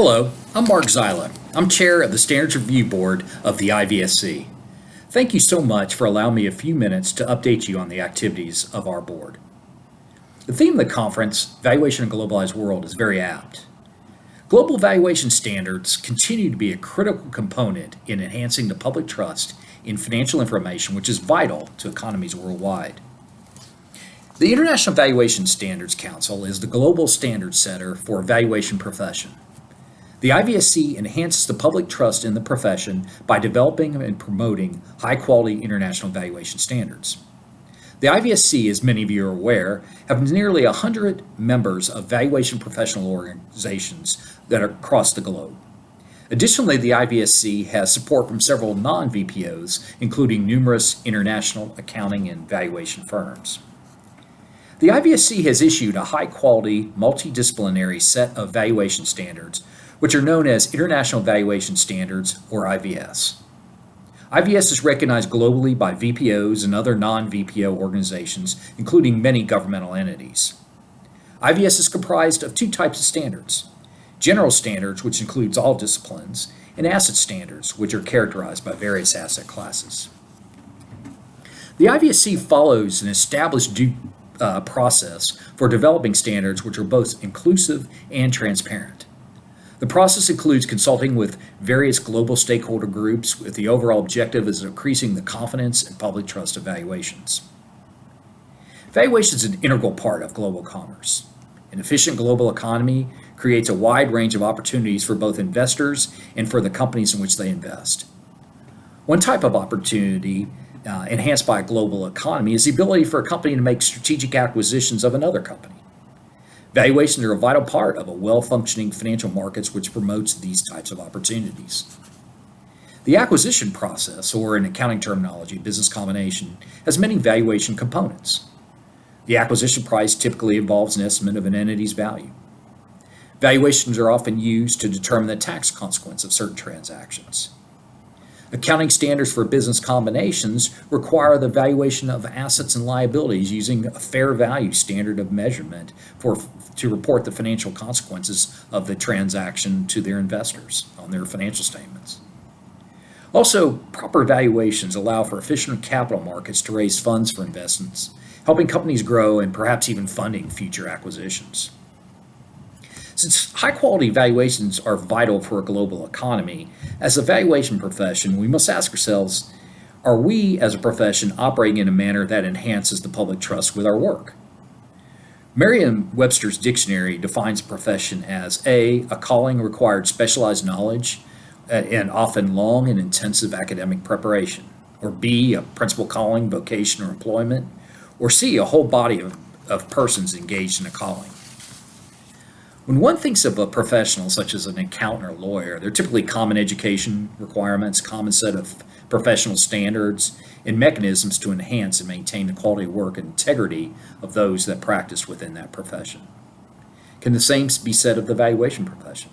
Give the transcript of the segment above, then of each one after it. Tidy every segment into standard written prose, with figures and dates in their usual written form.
Hello, I'm Mark Zyla. I'm chair of the Standards Review Board of the IVSC. Thank you so much for allowing me a few minutes to update you on the activities of our board. The theme of the conference, Valuation in a Globalized World, is very apt. Global valuation standards continue to be a critical component in enhancing the public trust in financial information, which is vital to economies worldwide. The International Valuation Standards Council is the global standard setter for a valuation profession. The IVSC enhances the public trust in the profession by developing and promoting high-quality international valuation standards. The IVSC, as many of you are aware, have nearly 100 members of valuation professional organizations that are across the globe. Additionally, the IVSC has support from several non-VPOs, including numerous international accounting and valuation firms. The IVSC has issued a high-quality, multidisciplinary set of valuation standards, which are known as International Valuation Standards, or IVS. IVS is recognized globally by VPOs and other non-VPO organizations, including many governmental entities. IVS is comprised of two types of standards: general standards, which includes all disciplines, and asset standards, which are characterized by various asset classes. The IVSC follows an established process for developing standards which are both inclusive and transparent. The process includes consulting with various global stakeholder groups with the overall objective is increasing the confidence and public trust of valuations. Valuation is an integral part of global commerce. An efficient global economy creates a wide range of opportunities for both investors and for the companies in which they invest. One type of opportunity enhanced by a global economy is the ability for a company to make strategic acquisitions of another company. Valuations are a vital part of a well-functioning financial markets which promotes these types of opportunities. The acquisition process, or in accounting terminology, business combination, has many valuation components. The acquisition price typically involves an estimate of an entity's value. Valuations are often used to determine the tax consequence of certain transactions. Accounting standards for business combinations require the valuation of assets and liabilities using a fair value standard of measurement to report the financial consequences of the transaction to their investors on their financial statements. Also, proper valuations allow for efficient capital markets to raise funds for investments, helping companies grow and perhaps even funding future acquisitions. Since high-quality valuations are vital for a global economy, as a valuation profession, we must ask ourselves, are we as a profession operating in a manner that enhances the public trust with our work? Merriam-Webster's dictionary defines a profession as a calling required specialized knowledge and often long and intensive academic preparation, or B, a principal calling, vocation, or employment, or C, a whole body of persons engaged in a calling. When one thinks of a professional such as an accountant or lawyer, there are typically common education requirements, common set of professional standards, and mechanisms to enhance and maintain the quality of work and integrity of those that practice within that profession. Can the same be said of the valuation profession?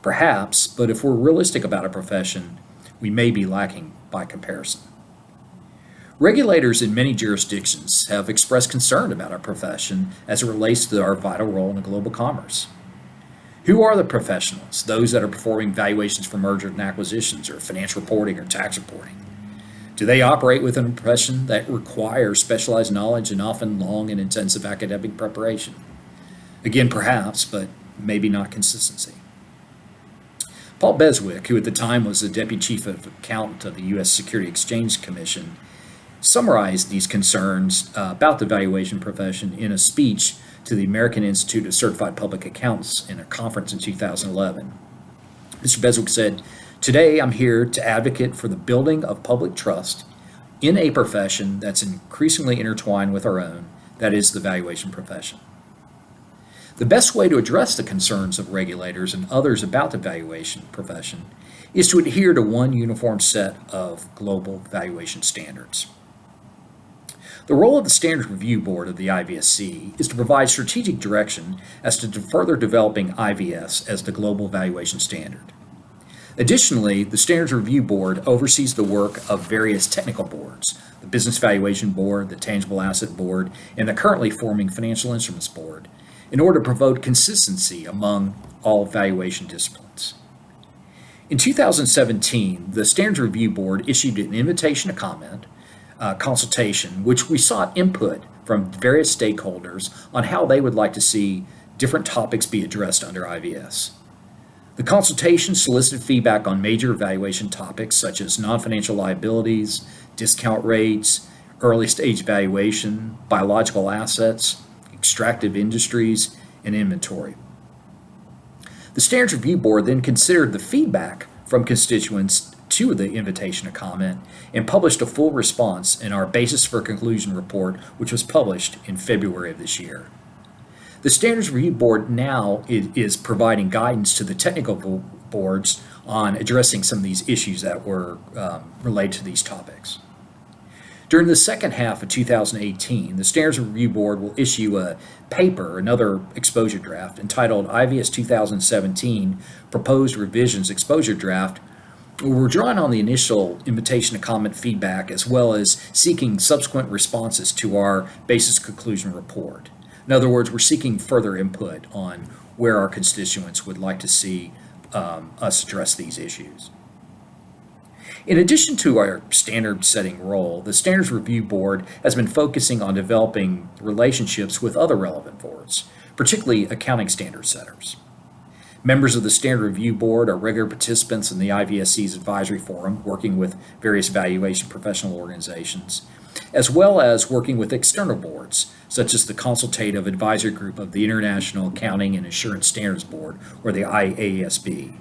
Perhaps, but if we're realistic about a profession, we may be lacking by comparison. Regulators in many jurisdictions have expressed concern about our profession as it relates to our vital role in global commerce. Who are the professionals? Those that are performing valuations for mergers and acquisitions or financial reporting or tax reporting. Do they operate within a profession that requires specialized knowledge and often long and intensive academic preparation? Again, perhaps, but maybe not consistency. Paul Beswick, who at the time was the Deputy Chief of Accountant of the U.S. Securities Exchange Commission, summarized these concerns about the valuation profession in a speech to the American Institute of Certified Public Accountants in a conference in 2011. Mr. Beswick said, "Today I'm here to advocate for the building of public trust in a profession that's increasingly intertwined with our own, that is the valuation profession." The best way to address the concerns of regulators and others about the valuation profession is to adhere to one uniform set of global valuation standards. The role of the Standards Review Board of the IVSC is to provide strategic direction as to further developing IVS as the global valuation standard. Additionally, the Standards Review Board oversees the work of various technical boards, the Business Valuation Board, the Tangible Asset Board, and the currently forming Financial Instruments Board, in order to promote consistency among all valuation disciplines. In 2017, the Standards Review Board issued an invitation to comment consultation, which we sought input from various stakeholders on how they would like to see different topics be addressed under IVS. The consultation solicited feedback on major evaluation topics such as non-financial liabilities, discount rates, early stage valuation, biological assets, extractive industries, and inventory. The Standards Review Board then considered the feedback from constituents to the invitation to comment and published a full response in our Basis for Conclusion report, which was published in February of this year. The Standards Review Board now is providing guidance to the technical boards on addressing some of these issues that were related to these topics. During the second half of 2018, the Standards Review Board will issue a paper, another exposure draft, entitled IVS 2017 Proposed Revisions Exposure Draft. We're drawing on the initial invitation to comment feedback as well as seeking subsequent responses to our basis conclusion report. In other words, we're seeking further input on where our constituents would like to see us address these issues. In addition to our standard setting role, the Standards Review Board has been focusing on developing relationships with other relevant boards, particularly accounting standard setters. Members of the Standard Review Board are regular participants in the IVSC's advisory forum, working with various valuation professional organizations, as well as working with external boards, such as the Consultative Advisory Group of the International Accounting and Assurance Standards Board, or the IASB.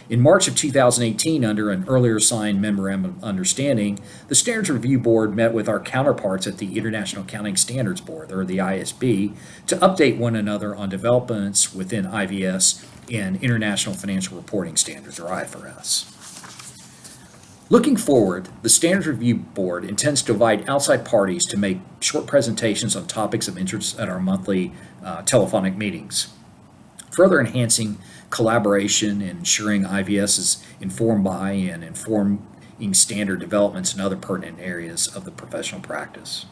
In March of 2018, under an earlier signed Memorandum of Understanding, the Standards Review Board met with our counterparts at the International Accounting Standards Board, or the IASB, to update one another on developments within IVS and International Financial Reporting Standards, or IFRS. Looking forward, the Standards Review Board intends to invite outside parties to make short presentations on topics of interest at our monthly telephonic meetings, further enhancing collaboration and ensuring IVS is informed by and informing standard developments and other pertinent areas of the professional practice.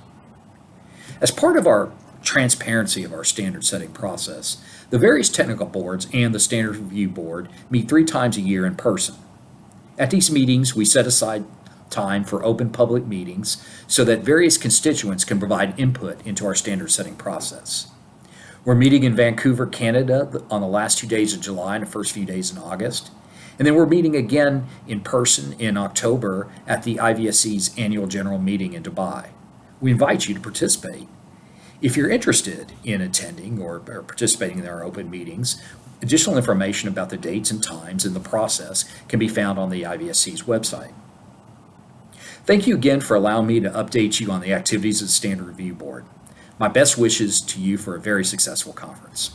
As part of our transparency of our standard setting process, the various technical boards and the Standards Review Board meet 3 times a year in person. At these meetings, we set aside time for open public meetings so that various constituents can provide input into our standard setting process. We're meeting in Vancouver, Canada on the last 2 days of July and the first few days in August. And then we're meeting again in person in October at the IVSC's annual general meeting in Dubai. We invite you to participate. If you're interested in attending or participating in our open meetings, additional information about the dates and times and the process can be found on the IVSC's website. Thank you again for allowing me to update you on the activities of the Standard Review Board. My best wishes to you for a very successful conference.